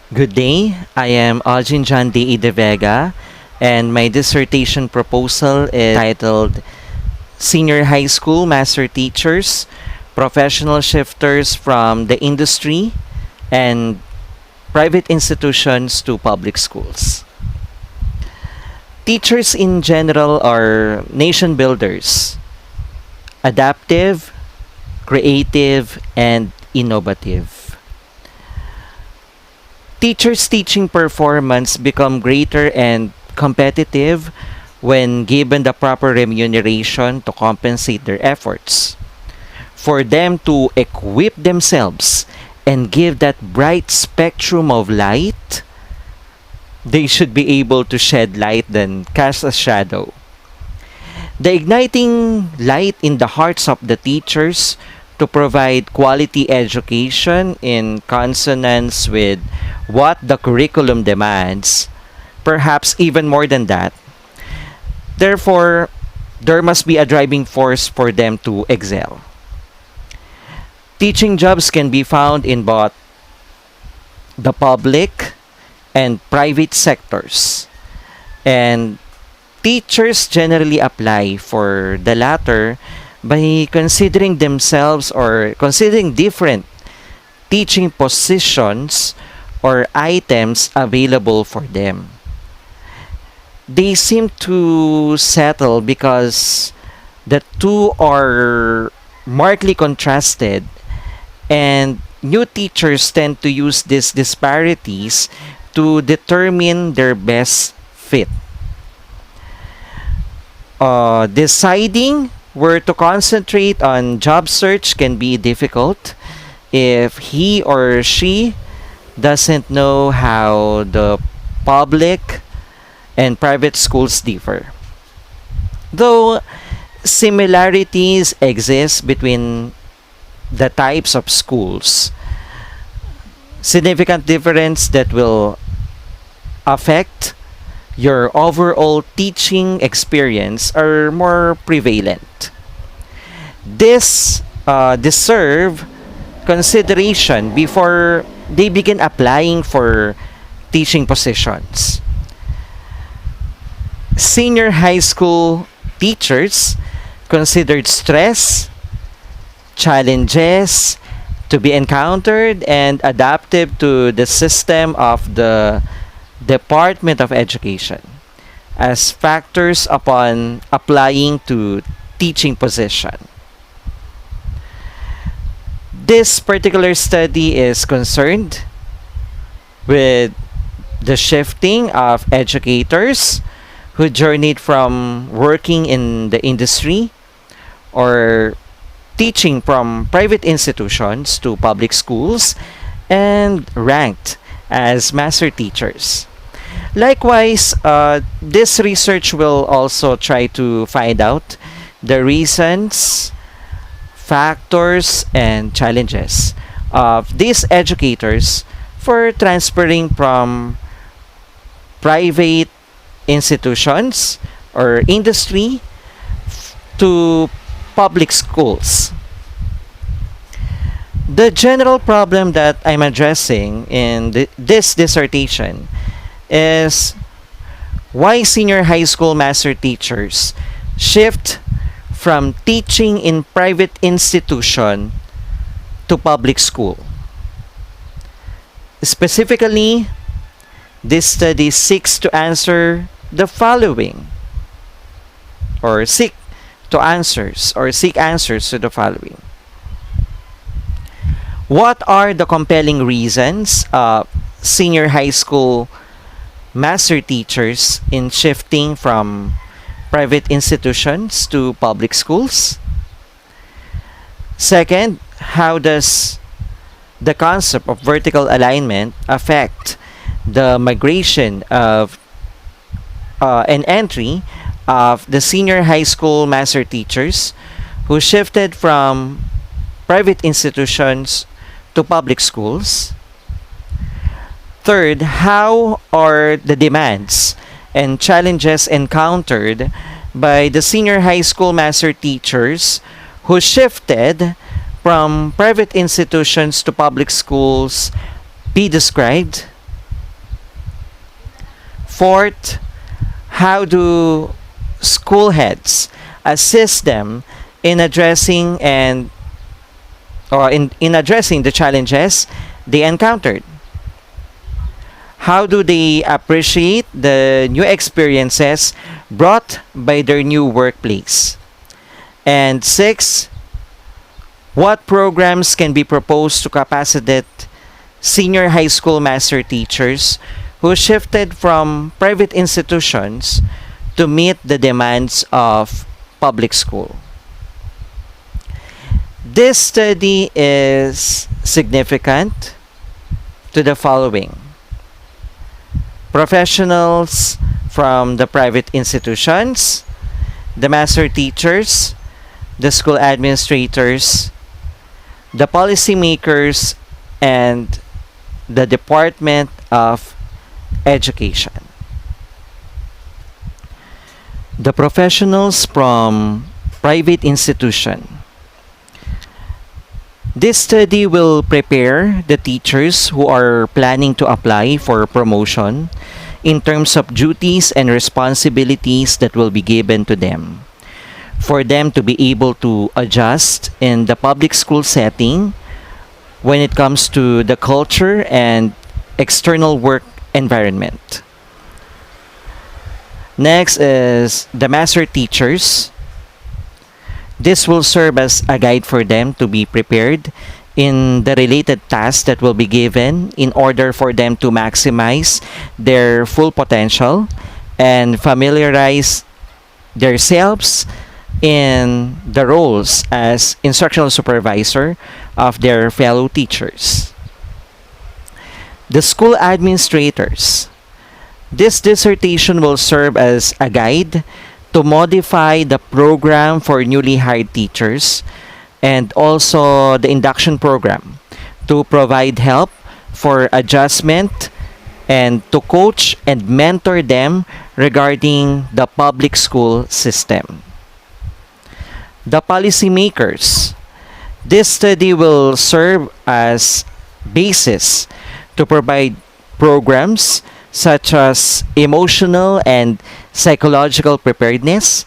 Good day. I am Algin John D. De Vega, and my dissertation proposal is titled Senior High School Master Teachers, Professional Shifters from the Industry and Private Institutions to Public Schools. Teachers in general are nation builders, adaptive, creative, and innovative. Teachers' teaching performance become greater and competitive when given the proper remuneration to compensate their efforts. For them to equip themselves and give that bright spectrum of light, they should be able to shed light than cast a shadow. The igniting light in the hearts of the teachers to provide quality education in consonance with what the curriculum demands, perhaps even more than that. Therefore, there must be a driving force for them to excel. Teaching jobs can be found in both the public and private sectors. And teachers generally apply for the latter by considering themselves or considering different teaching positions or items available for them. They seem to settle because the two are markedly contrasted, and new teachers tend to use these disparities to determine their best fit. Deciding where to concentrate on job search can be difficult if he or she doesn't know how the public and private schools differ. Though similarities exist between the types of schools, significant difference that will affect your overall teaching experience are more prevalent. This deserve consideration before they begin applying for teaching positions. Senior high school teachers considered stress, challenges to be encountered, and adaptive to the system of the Department of Education as factors upon applying to teaching position. This particular study is concerned with the shifting of educators who journeyed from working in the industry or teaching from private institutions to public schools and ranked as master teachers. Likewise, this research will also try to find out the reasons, factors, and challenges of these educators for transferring from private institutions or industry to public schools. The general problem that I'm addressing in this dissertation is why senior high school master teachers shift from teaching in private institution to public school. Specifically, this study seeks to answer the following, or seek answers to the following. What are the compelling reasons of senior high school master teachers in shifting from private institutions to public schools? Second, how does the concept of vertical alignment affect the migration of an entry of the senior high school master teachers who shifted from private institutions to public schools? Third, how are the demands and challenges encountered by the senior high school master teachers who shifted from private institutions to public schools be described? Fourth, how do school heads assist them in addressing in addressing the challenges they encountered? How do they appreciate the new experiences brought by their new workplace? And six, what programs can be proposed to capacitate senior high school master teachers who shifted from private institutions to meet the demands of public school? This study is significant to the following: professionals from the private institutions, the master teachers, the school administrators, the policymakers, and the Department of Education. The professionals from private institution. This study will prepare the teachers who are planning to apply for promotion in terms of duties and responsibilities that will be given to them, for them to be able to adjust in the public school setting when it comes to the culture and external work environment. Next is the master teachers. This will serve as a guide for them to be prepared in the related tasks that will be given in order for them to maximize their full potential and familiarize themselves in the roles as instructional supervisor of their fellow teachers. The school administrators. This dissertation will serve as a guide to modify the program for newly hired teachers and also the induction program to provide help for adjustment and to coach and mentor them regarding the public school system. The policymakers. This study will serve as basis to provide programs such as emotional and psychological preparedness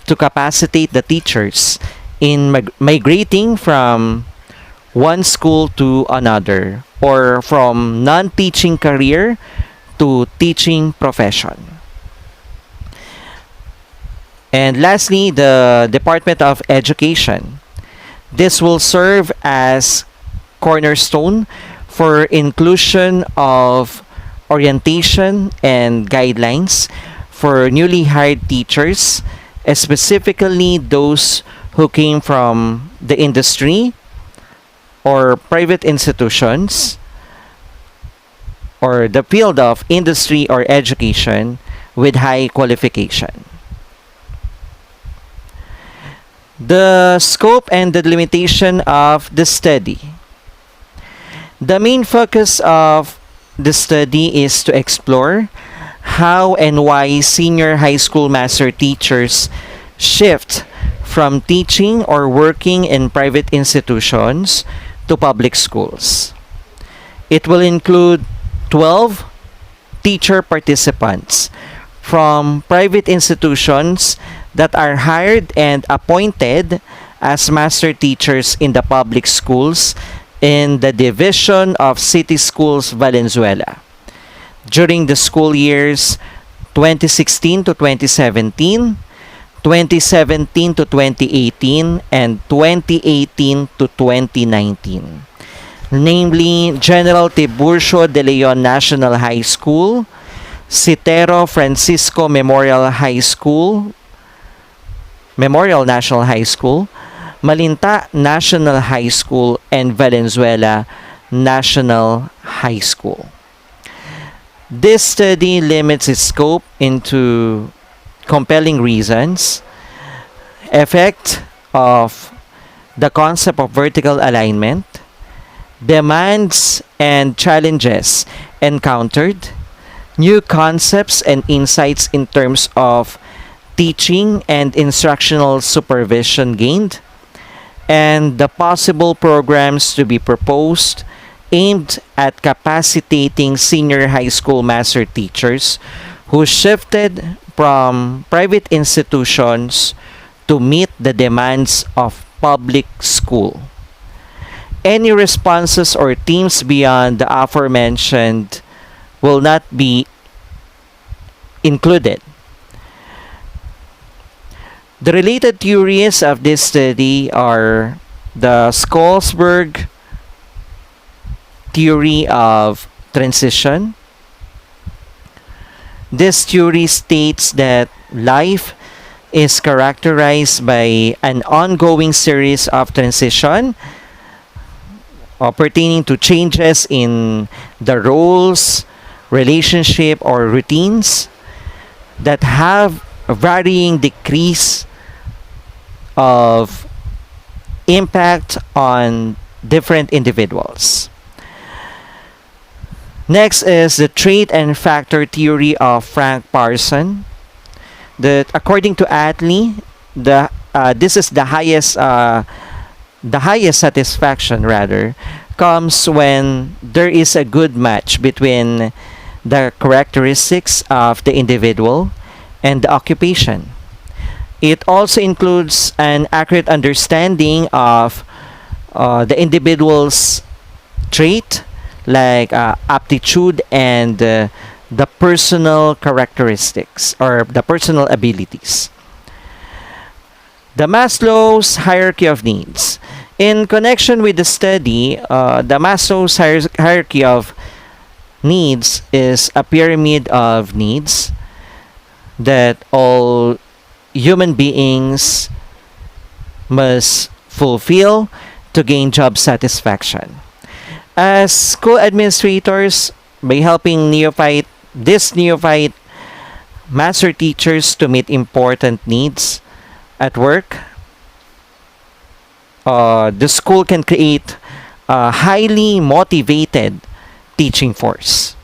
to capacitate the teachers in migrating from one school to another or from non-teaching career to teaching profession. And lastly, the Department of Education. This will serve as cornerstone for inclusion of orientation and guidelines for newly hired teachers, specifically those who came from the industry or private institutions or the field of industry or education with high qualification. The scope and the delimitation of the study. The main focus of the study is to explore how and why senior high school master teachers shift from teaching or working in private institutions to public schools. It will include 12 teacher participants from private institutions that are hired and appointed as master teachers in the public schools in the Division of City Schools Valenzuela during the school years 2016 to 2017, 2017 to 2018, and 2018 to 2019. Namely, General Tiburcio de Leon National High School, Citero Francisco Memorial National High School, Malinta National High School, and Valenzuela National High School. This study limits its scope into compelling reasons, effect of the concept of vertical alignment, demands and challenges encountered, new concepts and insights in terms of teaching and instructional supervision gained, and the possible programs to be proposed aimed at capacitating senior high school master teachers who shifted from private institutions to meet the demands of public school. Any responses or themes beyond the aforementioned will not be included. The related theories of this study are the Scholzberg theory of transition. This theory states that life is characterized by an ongoing series of transition pertaining to changes in the roles, relationship, or routines that have varying degrees of impact on different individuals. Next is the trait and factor theory of Frank Parson. That according to Attlee, this is the highest satisfaction rather comes when there is a good match between the characteristics of the individual and the occupation. It also includes an accurate understanding of the individual's trait, like aptitude and the personal characteristics or the personal abilities. The Maslow's hierarchy of needs. In connection with the study, the Maslow's hierarchy of needs is a pyramid of needs that all human beings must fulfill to gain job satisfaction. As school administrators, by helping these neophyte master teachers to meet important needs at work, the school can create a highly motivated teaching force.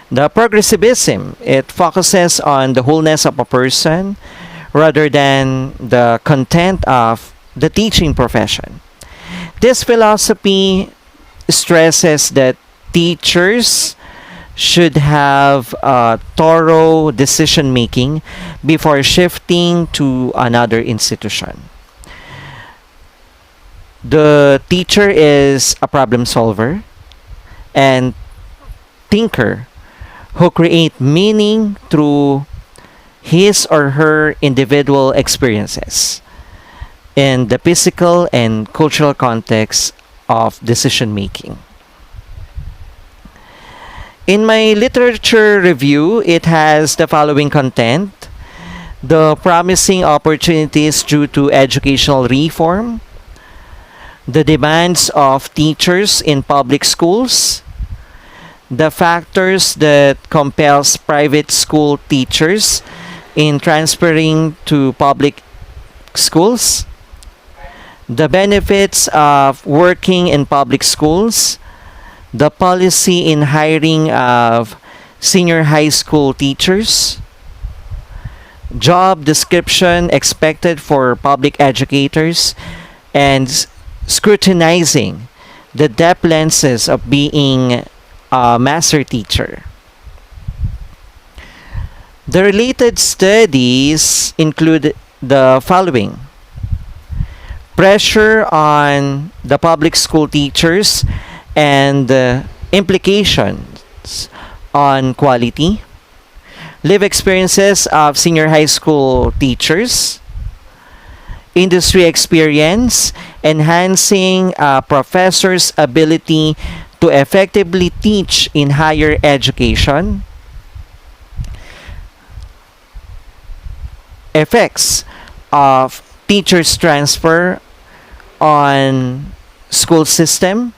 The progressivism, it focuses on the wholeness of a person rather than the content of the teaching profession. This philosophy stresses that teachers should have thorough decision making before shifting to another institution. The teacher is a problem solver and thinker who create meaning through his or her individual experiences in the physical and cultural context of decision making. In my literature review, it has the following content: the promising opportunities due to educational reform, the demands of teachers in public schools, the factors that compels private school teachers in transferring to public schools, the benefits of working in public schools, the policy in hiring of senior high school teachers, job description expected for public educators, and scrutinizing the depth lenses of being a master teacher. The related studies include the following: pressure on the public school teachers and implications on quality, live experiences of senior high school teachers, industry experience, enhancing a professor's ability to effectively teach in higher education, effects of teachers transfer on school system,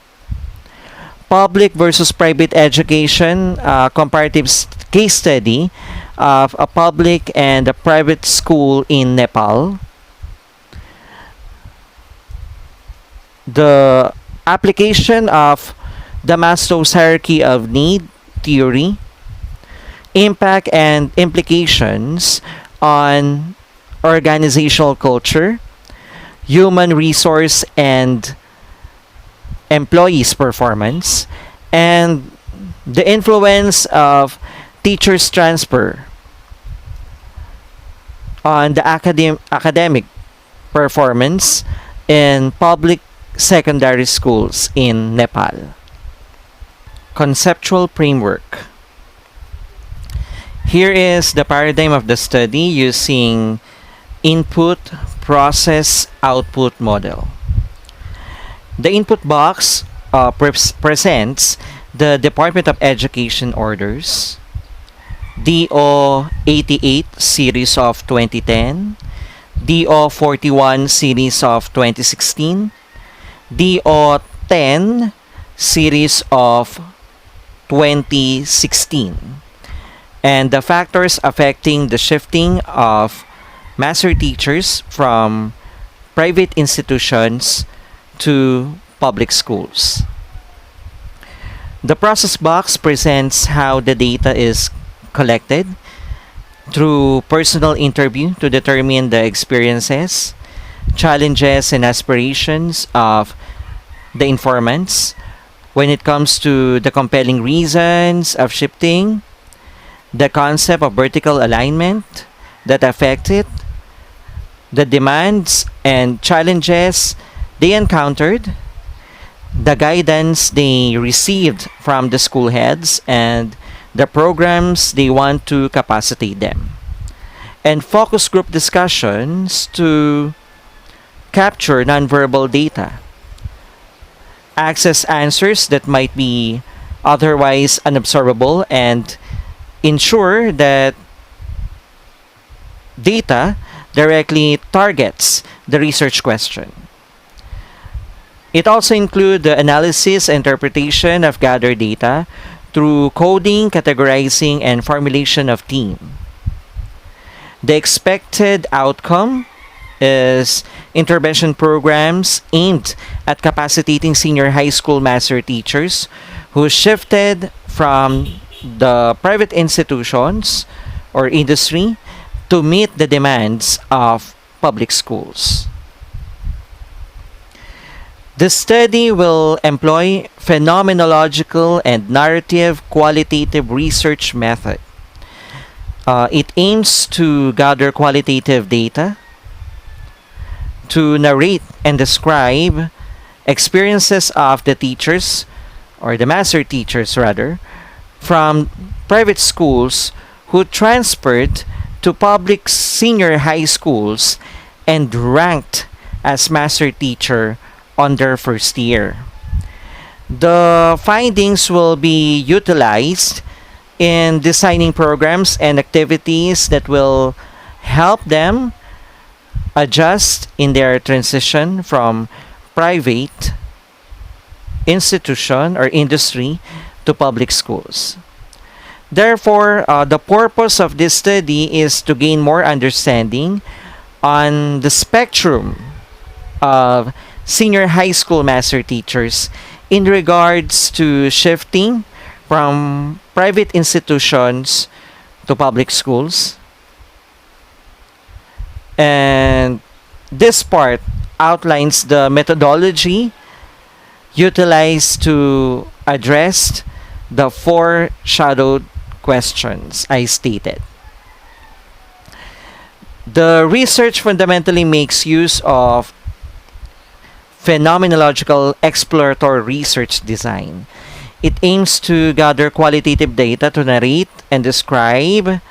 public versus private education, comparative case study of a public and a private school in Nepal, the application of the Maslow's hierarchy of need theory, impact and implications on organizational culture, human resource and employees' performance, and the influence of teachers transfer on the academic performance in public secondary schools in Nepal. Conceptual Framework. Here is the paradigm of the study using input, process, output model. The input box presents the Department of Education orders, DO 88 series of 2010, DO 41 series of 2016, DO 10 series of 2016, and the factors affecting the shifting of master teachers from private institutions to public schools. The process box presents how the data is collected through personal interview to determine the experiences, challenges, and aspirations of the informants when it comes to the compelling reasons of shifting, the concept of vertical alignment that affect it, the demands and challenges they encountered, the guidance they received from the school heads, and the programs they want to capacitate them, and focus group discussions to capture nonverbal data, access answers that might be otherwise unobservable, and ensure that data directly targets the research question. It also includes the analysis and interpretation of gathered data through coding, categorizing, and formulation of theme. The expected outcome is intervention programs aimed at capacitating senior high school master teachers who shifted from the private institutions or industry to meet the demands of public schools. The study will employ phenomenological and narrative qualitative research method. It aims to gather qualitative data, to narrate and describe experiences of the teachers, or the master teachers rather, from private schools who transferred to public senior high schools and ranked as master teacher on their first year. The findings will be utilized in designing programs and activities that will help them adjust in their transition from private institution or industry to public schools. Therefore, the purpose of this study is to gain more understanding on the spectrum of senior high school master teachers in regards to shifting from private institutions to public schools. And this part outlines the methodology utilized to address the foreshadowed questions I stated. The research fundamentally makes use of phenomenological exploratory research design. It aims to gather qualitative data to narrate and describe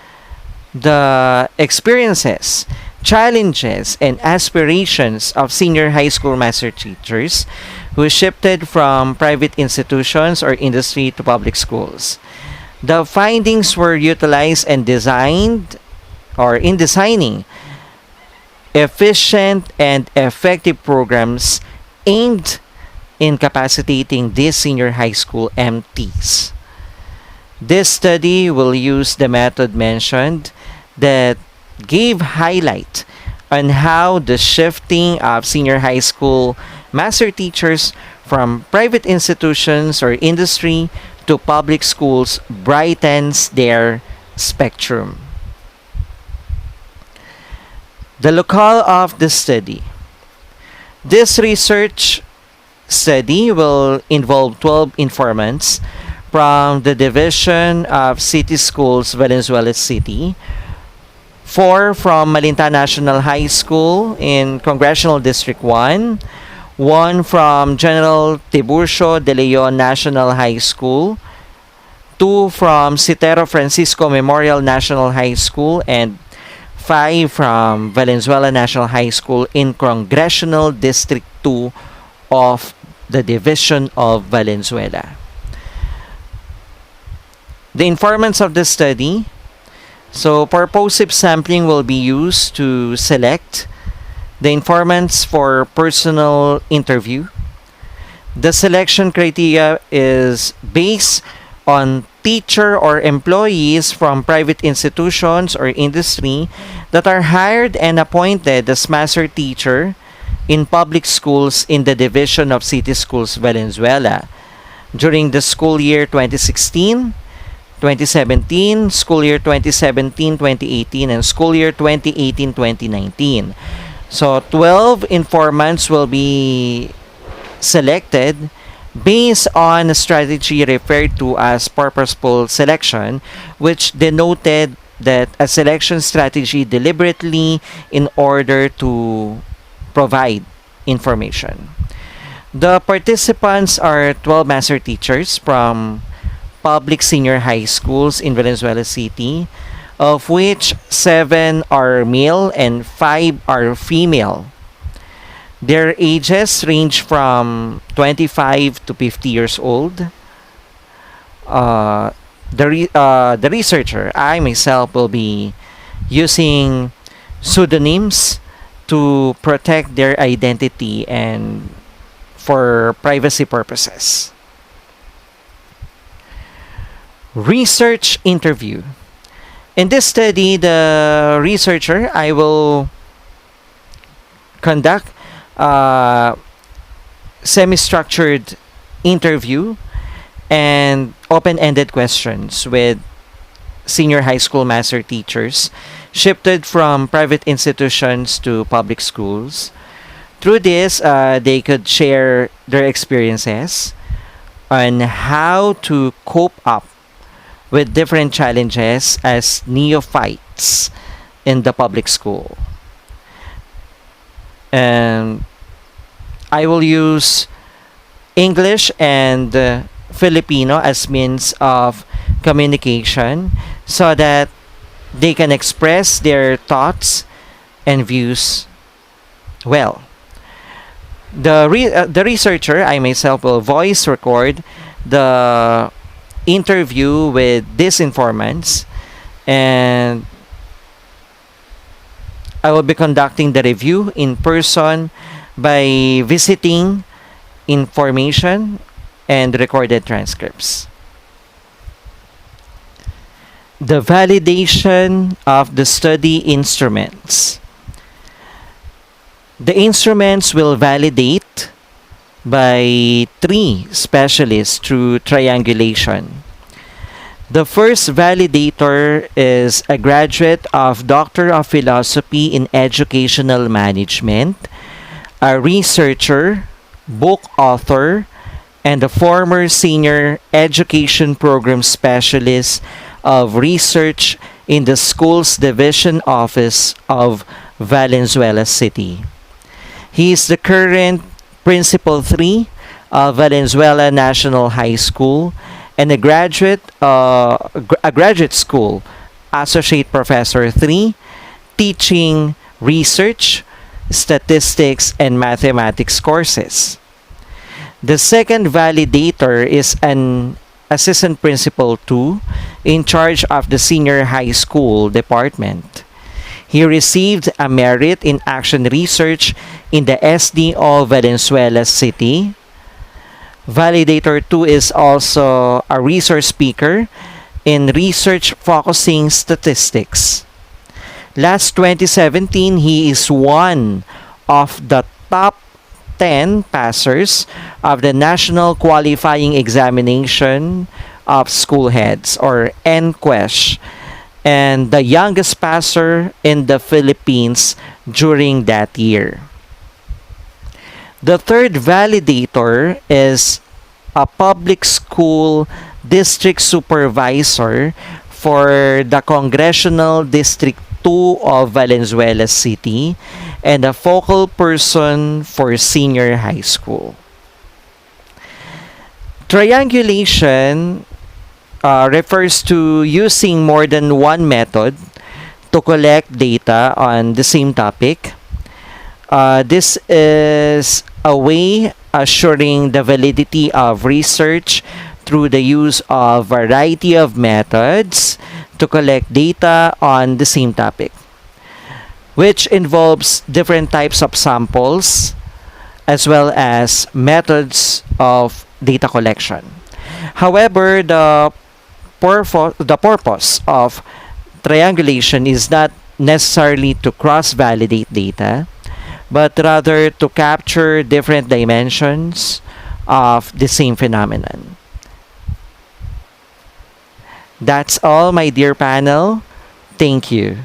the experiences, challenges, and aspirations of senior high school master teachers who shifted from private institutions or industry to public schools. The findings were utilized and designed, or in designing, efficient and effective programs aimed in capacitating these senior high school MTs. This study will use the method mentioned that gave highlight on how the shifting of senior high school master teachers from private institutions or industry to public schools brightens their spectrum. The locale of the study. This research study will involve 12 informants from the Division of City Schools, Valenzuela City. 4 from Malinta National High School in Congressional District 1. 1 from General Tiburcio de Leon National High School. 2 from Citero Francisco Memorial National High School, and 5 from Valenzuela National High School in Congressional District 2 of the Division of Valenzuela. The informants of the study. So purposive sampling will be used to select the informants for personal interview. The selection criteria is based on teacher or employees from private institutions or industry that are hired and appointed as master teacher in public schools in the Division of City Schools Valenzuela during the school year 2016-2017, school year 2017-2018, and school year 2018-2019. So 12 informants will be selected based on a strategy referred to as purposeful selection, which denoted that a selection strategy deliberately in order to provide information. The participants are 12 master teachers from public senior high schools in Valenzuela City, of which 7 are male and 5 are female. Their ages range from 25 to 50 years old. The researcher, I myself, will be using pseudonyms to protect their identity and for privacy purposes. Research interview. In this study, the researcher, I will conduct a semi-structured interview and open-ended questions with senior high school master teachers shifted from private institutions to public schools. Through this, they could share their experiences on how to cope up with different challenges as neophytes in the public school. And I will use English and Filipino as means of communication so that they can express their thoughts and views well. The researcher, I myself, will voice record the interview with these informants, and I will be conducting the review in person by visiting information and recorded transcripts. The validation of the study instruments. The instruments will validate by 3 specialists through triangulation. The first validator is a graduate of Doctor of Philosophy in Educational Management, a researcher, book author, and a former senior education program specialist of research in the Schools Division Office of Valenzuela City. He is the current Principal 3 of Valenzuela National High School and a graduate school Associate Professor 3 teaching research, statistics, and mathematics courses. The second validator is an Assistant Principal 2 in charge of the Senior High School Department. He received a merit in action research in the SDO Valenzuela City. Validator 2 is also a resource speaker in research focusing statistics. Last 2017, he is one of the top 10 passers of the National Qualifying Examination of School Heads, or NQESH, and the youngest passer in the Philippines during that year. The third validator is a public school district supervisor for the Congressional District 2 of Valenzuela City, and a focal person for senior high school. Triangulation refers to using more than one method to collect data on the same topic. This is a way assuring the validity of research through the use of variety of methods to collect data on the same topic, which involves different types of samples as well as methods of data collection. However, the purpose of triangulation is not necessarily to cross-validate data, but rather to capture different dimensions of the same phenomenon. That's all, my dear panel. Thank you.